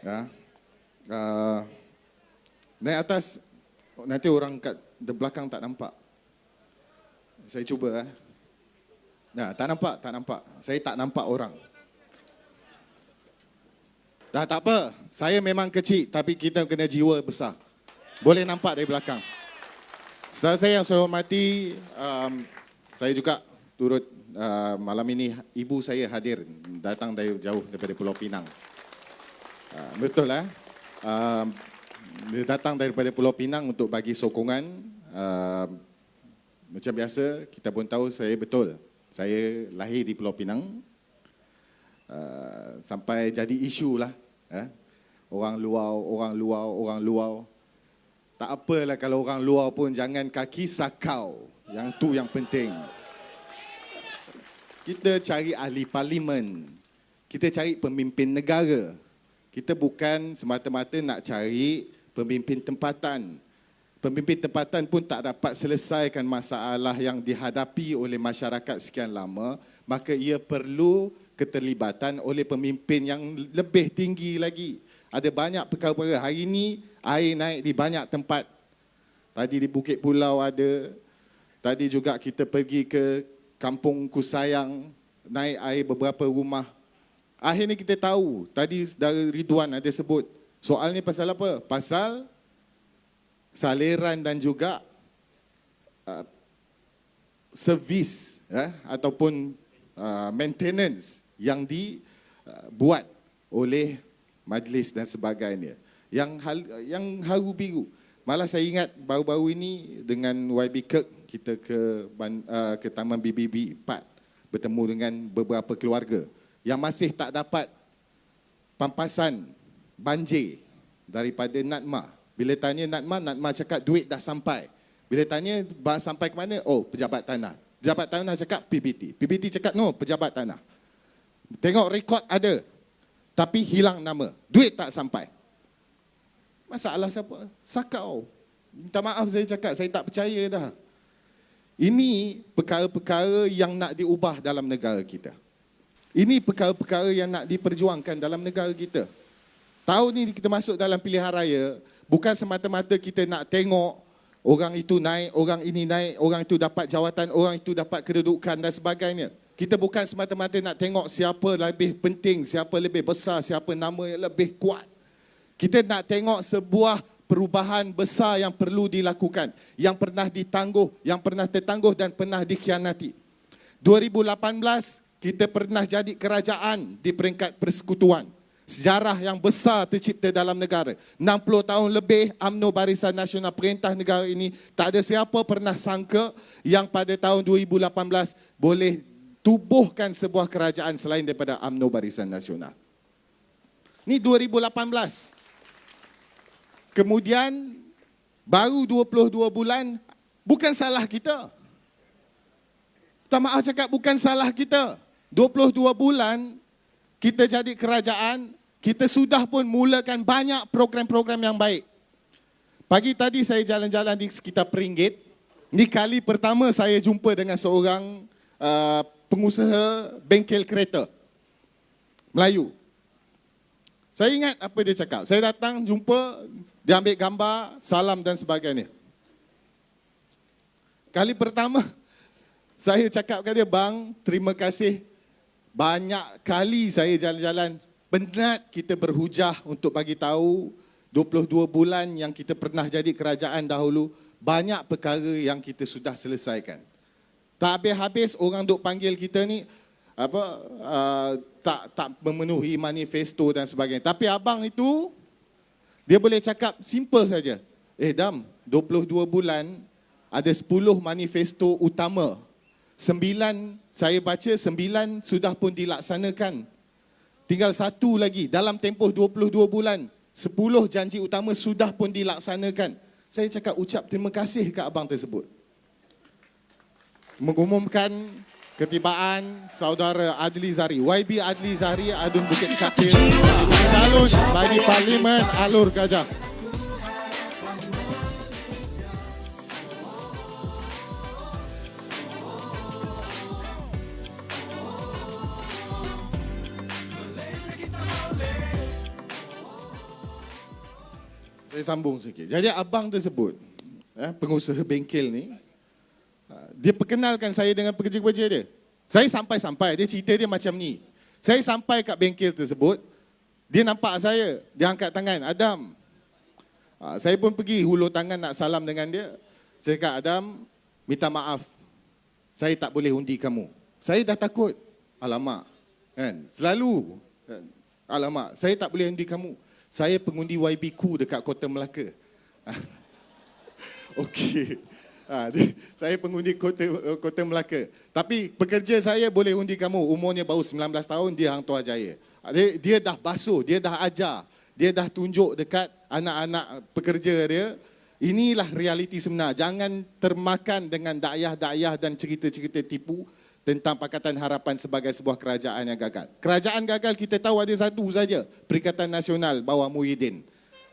Ya. Naik atas, nanti orang kat di belakang tak nampak. Saya cuba. Nah, tak nampak. Saya tak nampak orang. Dah tak apa, saya memang kecil tapi kita kena jiwa besar. Boleh nampak dari belakang. Saudara saya yang saya hormati, saya juga turut malam ini ibu saya hadir, datang dari jauh daripada Pulau Pinang. Betul lah. Dia datang daripada Pulau Pinang untuk bagi sokongan. Macam biasa, kita pun tahu saya betul. Saya lahir di Pulau Pinang. Sampai jadi isu lah. Orang luar. Tak apalah kalau orang luar pun jangan kaki sakau. Yang tu yang penting. Kita cari ahli parlimen. Kita cari pemimpin negara. Kita bukan semata-mata nak cari pemimpin tempatan. Pemimpin tempatan pun tak dapat selesaikan masalah yang dihadapi oleh masyarakat sekian lama. Maka ia perlu keterlibatan oleh pemimpin yang lebih tinggi lagi. Ada banyak perkara-perkara. Hari ini air naik di banyak tempat. Tadi di Bukit Pulau ada. Tadi juga kita pergi ke Kampung Kusayang. Naik air beberapa rumah. Akhirnya kita tahu. Tadi saudara Ridwan ada sebut. Soal ni pasal apa? Pasal saliran dan juga servis ataupun maintenance yang dibuat oleh majlis dan sebagainya. Yang haru biru. Malah saya ingat baru-baru ini dengan YB Kirk kita ke Taman BBB 4 bertemu dengan beberapa keluarga yang masih tak dapat pampasan banjir daripada Natma. Bila tanya Natma cakap duit dah sampai. Bila tanya sampai ke mana? Oh, pejabat tanah. Pejabat tanah cakap PBT. PBT cakap no, pejabat tanah. Tengok rekod ada. Tapi hilang nama. Duit tak sampai. Masalah siapa? Sakau. Minta maaf saya cakap, saya tak percaya dah. Ini perkara-perkara yang nak diubah dalam negara kita. Ini perkara-perkara yang nak diperjuangkan dalam negara kita. Tahun ni kita masuk dalam pilihan raya, bukan semata-mata kita nak tengok orang itu naik, orang ini naik, orang itu dapat jawatan, orang itu dapat kedudukan dan sebagainya. Kita bukan semata-mata nak tengok siapa lebih penting, siapa lebih besar, siapa nama yang lebih kuat. Kita nak tengok sebuah perubahan besar yang perlu dilakukan, yang pernah ditangguh, yang pernah tertangguh dan pernah dikhianati. 2018, kita pernah jadi kerajaan di peringkat persekutuan. Sejarah yang besar tercipta dalam negara. 60 tahun lebih UMNO Barisan Nasional perintah negara ini. Tak ada siapa pernah sangka yang pada tahun 2018 boleh tubuhkan sebuah kerajaan selain daripada UMNO Barisan Nasional. Ini 2018. Kemudian baru 22 bulan, bukan salah kita. Tak maaf cakap bukan salah kita. 22 bulan kita jadi kerajaan. Kita sudah pun mulakan banyak program-program yang baik. Pagi tadi saya jalan-jalan di sekitar Peringgit. Ini kali pertama saya jumpa dengan seorang pengusaha bengkel kereta Melayu. Saya ingat apa dia cakap. Saya datang jumpa, dia ambil gambar, salam dan sebagainya. Kali pertama saya cakap kat dia, bang, terima kasih. Banyak kali saya jalan-jalan, penat kita berhujah untuk bagi tahu 22 bulan yang kita pernah jadi kerajaan dahulu, banyak perkara yang kita sudah selesaikan. Tak habis-habis orang duk panggil kita ni tak memenuhi manifesto dan sebagainya. Tapi abang itu dia boleh cakap simple saja. Dam, 22 bulan ada 10 manifesto utama. 9 saya baca 9 sudah pun dilaksanakan. Tinggal 1 lagi dalam tempoh 22 bulan. 10 janji utama sudah pun dilaksanakan. Saya cakap ucap terima kasih ke abang tersebut. Mengumumkan ketibaan saudara Adli Zahri, YB Adli Zahri Adun Bukit Kapil, calon bagi Parlimen Alur Gajah. Saya sambung sikit. Jadi abang tersebut, pengusaha bengkel ni, dia perkenalkan saya dengan pekerja-pekerja dia. Saya sampai-sampai, dia cerita dia macam ni. Saya sampai kat bengkel tersebut, dia nampak saya, dia angkat tangan, Adam. Saya pun pergi hulur tangan nak salam dengan dia. Saya kata, Adam, minta maaf. Saya tak boleh undi kamu. Saya dah takut. Alamak. Kan? Selalu. Alamak, saya tak boleh undi kamu. Saya pengundi YB Ku dekat Kota Melaka. Okey. Saya pengundi Kota Melaka. Tapi pekerja saya boleh undi kamu. Umurnya baru 19 tahun, dia Hang Tuah Jaya. Dia dah basuh, dia dah ajar. Dia dah tunjuk dekat anak-anak pekerja dia. Inilah realiti sebenar. Jangan termakan dengan dakyah-dakyah dan cerita-cerita tipu tentang Pakatan Harapan sebagai sebuah kerajaan yang gagal. Kerajaan gagal kita tahu ada satu saja, Perikatan Nasional bawah Muhyiddin.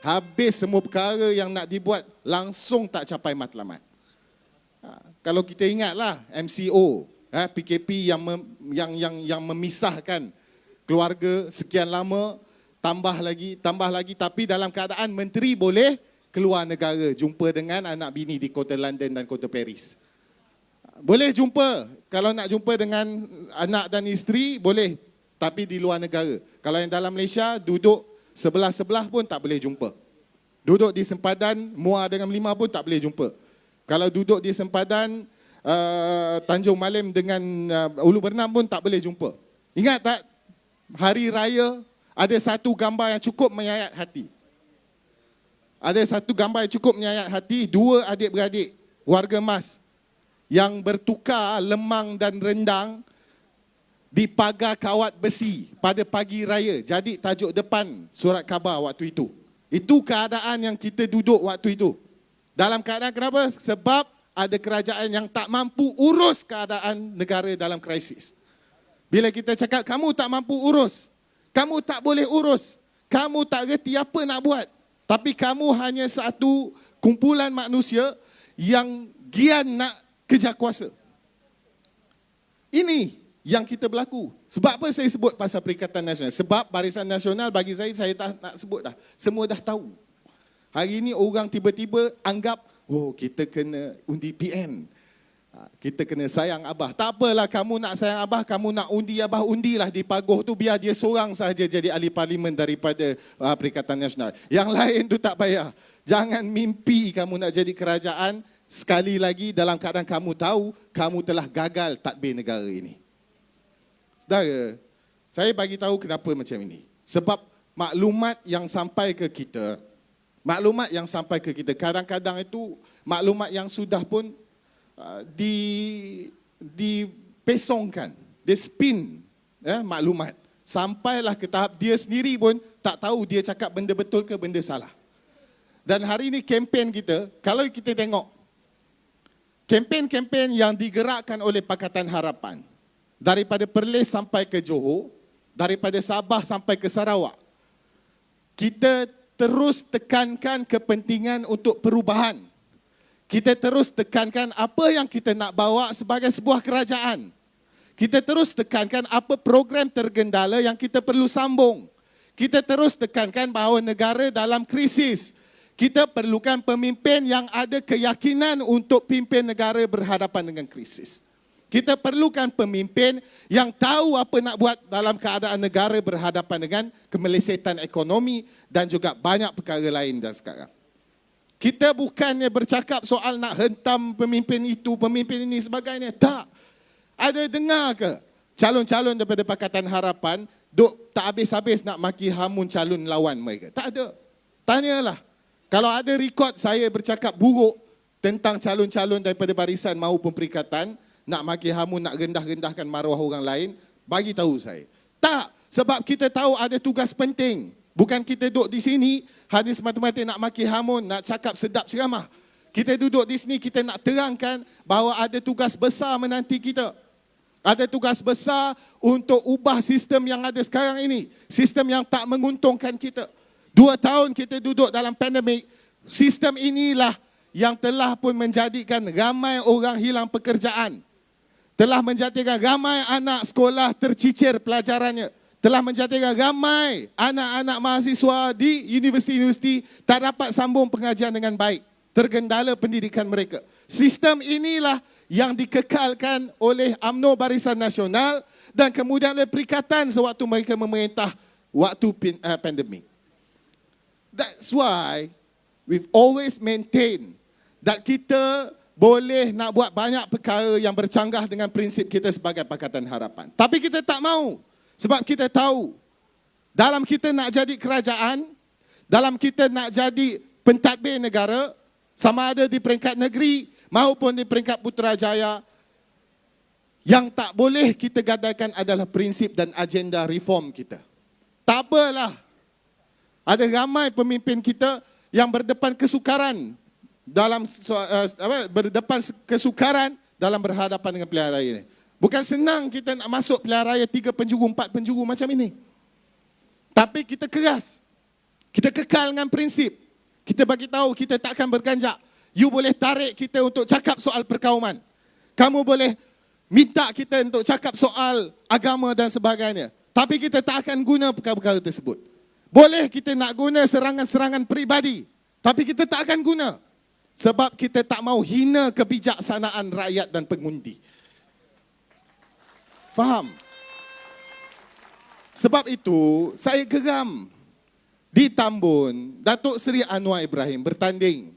Habis semua perkara yang nak dibuat langsung tak capai matlamat. Kalau kita ingatlah MCO, PKP yang memisahkan keluarga sekian lama, tambah lagi, tapi dalam keadaan menteri boleh keluar negara, jumpa dengan anak bini di kota London dan kota Paris. Boleh jumpa, kalau nak jumpa dengan anak dan isteri, boleh, tapi di luar negara. Kalau yang dalam Malaysia, duduk sebelah-sebelah pun tak boleh jumpa. Duduk di sempadan Muar dengan Melima pun tak boleh jumpa. Kalau duduk di sempadan Tanjung Malim dengan Ulu Bernam pun tak boleh jumpa. Ingat tak, hari raya ada satu gambar yang cukup menyayat hati. Ada satu gambar yang cukup menyayat hati, dua adik-beradik warga Mas yang bertukar lemang dan rendang di pagar kawat besi pada pagi raya. Jadi tajuk depan surat khabar waktu itu. Itu keadaan yang kita duduk waktu itu. Dalam keadaan kenapa? Sebab ada kerajaan yang tak mampu urus keadaan negara dalam krisis. Bila kita cakap kamu tak mampu urus, kamu tak boleh urus, kamu tak reti apa nak buat, tapi kamu hanya satu kumpulan manusia yang gian nak kejar kuasa. Ini yang kita berlaku. Sebab apa saya sebut pasal Perikatan Nasional? Sebab Barisan Nasional bagi saya tak nak sebut dah. Semua dah tahu. Hari ini orang tiba-tiba anggap, oh kita kena undi PN. Kita kena sayang Abah. Tak apalah, kamu nak sayang Abah, kamu nak undi Abah, undilah di Pagoh tu, biar dia seorang sahaja jadi ahli parlimen daripada Perikatan Nasional. Yang lain tu tak payah. Jangan mimpi kamu nak jadi kerajaan, sekali lagi dalam keadaan kamu tahu, kamu telah gagal tadbir negara ini. Saudara, saya bagi tahu kenapa macam ini. Sebab maklumat yang sampai ke kita, kadang-kadang itu maklumat yang sudah pun dipesongkan, dia spin maklumat. Sampailah ke tahap dia sendiri pun tak tahu dia cakap benda betul ke benda salah. Dan hari ini kempen kita, kalau kita tengok, kempen-kempen yang digerakkan oleh Pakatan Harapan, daripada Perlis sampai ke Johor, daripada Sabah sampai ke Sarawak, kita terus tekankan kepentingan untuk perubahan. Kita terus tekankan apa yang kita nak bawa sebagai sebuah kerajaan. Kita terus tekankan apa program tergendala yang kita perlu sambung. Kita terus tekankan bahawa negara dalam krisis. Kita perlukan pemimpin yang ada keyakinan untuk pimpin negara berhadapan dengan krisis. Kita perlukan pemimpin yang tahu apa nak buat dalam keadaan negara berhadapan dengan kemelesetan ekonomi dan juga banyak perkara lain dan sekarang. Kita bukannya bercakap soal nak hentam pemimpin itu, pemimpin ini sebagainya. Tak. Ada dengar ke calon-calon daripada Pakatan Harapan duk tak habis-habis nak maki hamun calon lawan mereka? Tak ada. Tanyalah. Kalau ada rekod saya bercakap buruk tentang calon-calon daripada barisan maupun perikatan, nak maki hamun, nak rendah-rendahkan maruah orang lain, bagi tahu saya. Tak, sebab kita tahu ada tugas penting. Bukan kita duduk di sini hanya semata-mata nak maki hamun, nak cakap sedap ceramah. Kita duduk di sini, kita nak terangkan bahawa ada tugas besar menanti kita. Ada tugas besar untuk ubah sistem yang ada sekarang ini. Sistem yang tak menguntungkan kita. 2 tahun kita duduk dalam pandemik, sistem inilah yang telah pun menjadikan ramai orang hilang pekerjaan. Telah menjadikan ramai anak sekolah tercicir pelajarannya. telah menjadikan ramai anak-anak mahasiswa di universiti-universiti tak dapat sambung pengajian dengan baik, tergendala pendidikan mereka. Sistem inilah yang dikekalkan oleh UMNO Barisan Nasional dan kemudian oleh Perikatan sewaktu mereka memerintah waktu pandemik. That's why we've always maintained that kita boleh nak buat banyak perkara yang bercanggah dengan prinsip kita sebagai Pakatan Harapan. Tapi kita tak mau. Sebab kita tahu, dalam kita nak jadi kerajaan, dalam kita nak jadi pentadbir negara, sama ada di peringkat negeri maupun di peringkat Putrajaya, yang tak boleh kita gadaikan adalah prinsip dan agenda reform kita. Tak apalah, ada ramai pemimpin kita yang berdepan kesukaran dalam berhadapan dengan pilihan raya ini. Bukan senang kita nak masuk pilihan raya 3 penjuru, 4 penjuru macam ini. Tapi kita keras. Kita kekal dengan prinsip. Kita bagi tahu kita tak akan berganjak. You boleh tarik kita untuk cakap soal perkauman. Kamu boleh minta kita untuk cakap soal agama dan sebagainya. Tapi kita tak akan guna perkara-perkara tersebut. Boleh kita nak guna serangan-serangan peribadi. Tapi kita tak akan guna. Sebab kita tak mau hina kebijaksanaan rakyat dan pengundi. Faham? Sebab itu, saya geram. Di Tambun, Datuk Seri Anwar Ibrahim bertanding.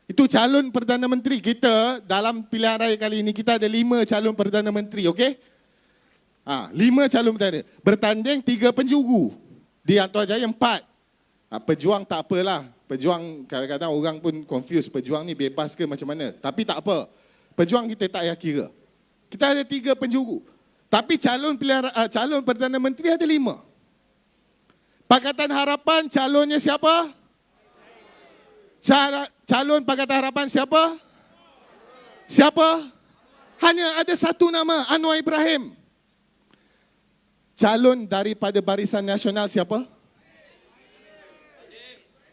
Itu calon Perdana Menteri. Kita dalam pilihan raya kali ini, kita ada 5 calon Perdana Menteri, okey? 5 calon Perdana. Bertanding 3 penjuru. Di Antuan Jaya 4. Pejuang tak apalah. Pejuang kadang-kadang orang pun confuse. Pejuang ni bebas ke macam mana. Tapi tak apa. Pejuang kita tak payah kira. Kita ada 3 penjuru. Tapi calon Perdana Menteri ada 5. Pakatan Harapan calonnya siapa? Calon Pakatan Harapan siapa? Siapa? Hanya ada satu nama, Anwar Ibrahim. Calon daripada Barisan Nasional siapa?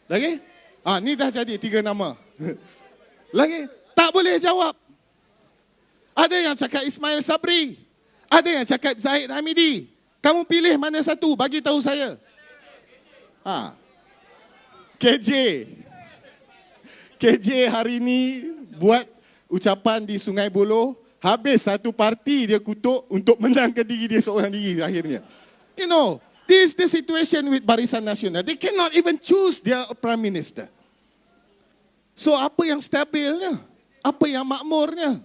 Lagi? Ni dah jadi 3 nama. Lagi? Tak boleh jawab. Ada yang cakap Ismail Sabri. Ada yang cakap Zahid Hamidi. Kamu pilih mana satu? Bagi tahu saya. KJ. KJ hari ini buat ucapan di Sungai Buloh. Habis satu parti dia kutuk untuk menangkan diri dia seorang diri akhirnya. You know, this is the situation with Barisan Nasional. They cannot even choose their Prime Minister. So apa yang stabilnya? Apa yang makmurnya?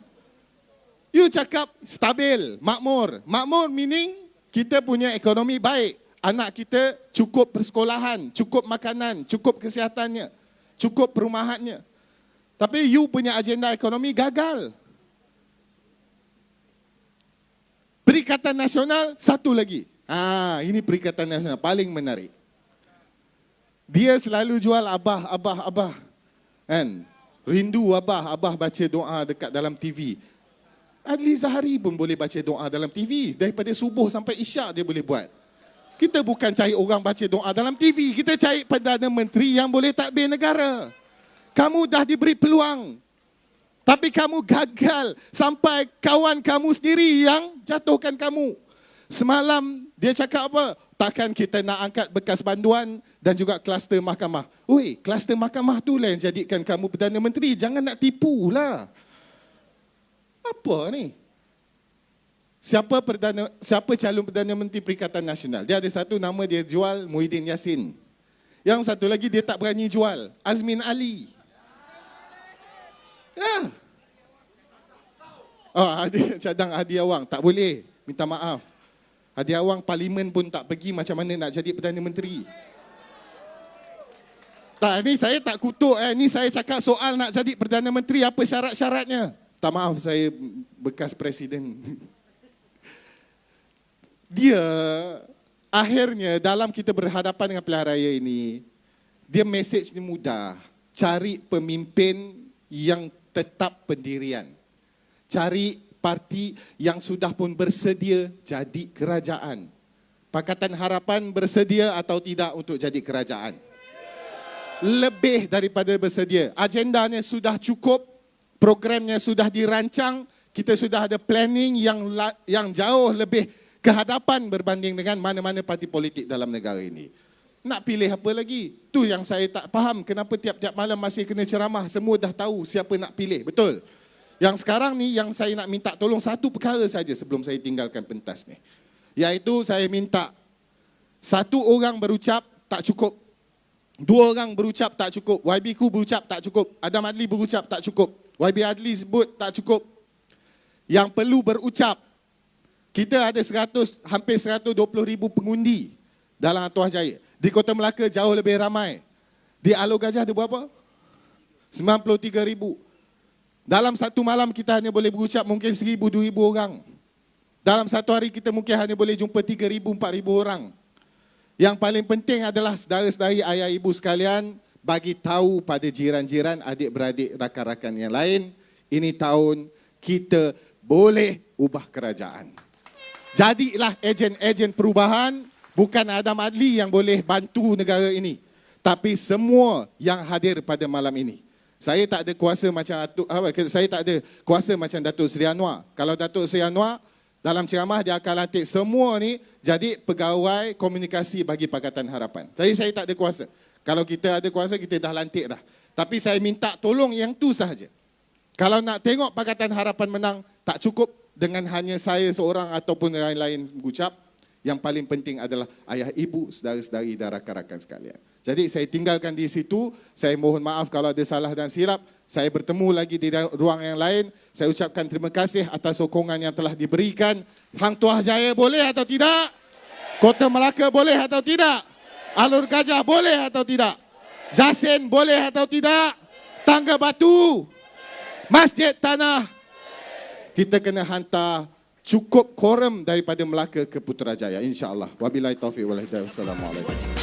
You cakap stabil, makmur. Makmur meaning kita punya ekonomi baik. Anak kita cukup persekolahan, cukup makanan, cukup kesihatannya, cukup perumahannya. Tapi you punya agenda ekonomi gagal. Perikatan Nasional, satu lagi. Ini Perikatan Nasional paling menarik. Dia selalu jual abah. Kan? Rindu abah baca doa dekat dalam TV. Adli Zahari pun boleh baca doa dalam TV. Daripada subuh sampai isyak dia boleh buat. Kita bukan cari orang baca doa dalam TV. Kita cari Perdana Menteri yang boleh tadbir negara. Kamu dah diberi peluang. Tapi kamu gagal. Sampai kawan kamu sendiri yang jatuhkan kamu. Semalam dia cakap apa? Takkan kita nak angkat bekas banduan dan juga kluster mahkamah. Oi, kluster mahkamah tu lah yang jadikan kamu Perdana Menteri. Jangan nak tipu lah. Apa ni? Siapa calon Perdana Menteri Perikatan Nasional? Dia ada satu nama dia jual, Muhyiddin Yassin. Yang satu lagi dia tak berani jual, Azmin Ali. Ada cadang Hadi Awang, tak boleh, minta maaf. Hadi Awang parlimen pun tak pergi, macam mana nak jadi Perdana Menteri? Tak, ni saya tak kutuk, ni saya cakap soal nak jadi Perdana Menteri, apa syarat-syaratnya? Tak maaf, saya bekas presiden. Dia akhirnya dalam kita berhadapan dengan pilihan raya ini, dia mesej ni mudah. Cari pemimpin yang tetap pendirian. Cari parti yang sudah pun bersedia jadi kerajaan. Pakatan Harapan bersedia atau tidak untuk jadi kerajaan? Lebih daripada bersedia. Agendanya sudah cukup. Programnya sudah dirancang, kita sudah ada planning yang jauh lebih kehadapan berbanding dengan mana-mana parti politik dalam negara ini. Nak pilih apa lagi? Tu yang saya tak faham, kenapa tiap-tiap malam masih kena ceramah, semua dah tahu siapa nak pilih, betul? Yang sekarang ni yang saya nak minta tolong satu perkara saja sebelum saya tinggalkan pentas ni. Iaitu saya minta satu orang berucap tak cukup. Dua orang berucap tak cukup. YB Ku berucap tak cukup. Adam Adli berucap tak cukup. YB Adli sebut tak cukup. Yang perlu berucap. Kita ada hampir 120,000 pengundi dalam Atuah Jaya. Di Kota Melaka jauh lebih ramai. Di Alor Gajah ada berapa? 93,000. Dalam satu malam kita hanya boleh berucap mungkin 1,000-2,000 orang. Dalam satu hari kita mungkin hanya boleh jumpa 3,000-4,000 orang. Yang paling penting adalah saudara-saudari, ayah ibu sekalian, bagi tahu pada jiran-jiran, adik-beradik, rakan-rakan yang lain, ini tahun kita boleh ubah kerajaan. Jadilah ejen-ejen perubahan, bukan Adam Adli yang boleh bantu negara ini, tapi semua yang hadir pada malam ini. Saya tak ada kuasa macam Datuk Seri Anwar. Kalau Datuk Seri Anwar dalam ceramah dia akan lantik semua ni jadi pegawai komunikasi bagi Pakatan Harapan. Saya tak ada kuasa. Kalau kita ada kuasa kita dah lantik dah. Tapi saya minta tolong yang tu sahaja. Kalau nak tengok Pakatan Harapan menang, tak cukup dengan hanya saya seorang ataupun lain-lain mengucap. Yang paling penting adalah ayah ibu, saudara-saudari dan rakan-rakan sekalian. Jadi saya tinggalkan di situ. Saya mohon maaf kalau ada salah dan silap. Saya bertemu lagi di ruang yang lain. Saya ucapkan terima kasih atas sokongan yang telah diberikan. Hang Tuah Jaya boleh atau tidak? Kota Melaka boleh atau tidak? Alor Gajah boleh atau tidak? Zasin boleh atau tidak? Tangga Batu, Masjid Tanah. Kita kena hantar cukup quorum daripada Melaka ke Putrajaya, insya-Allah. Wabillahi taufiq wal hidayah. Wassalamualaikum.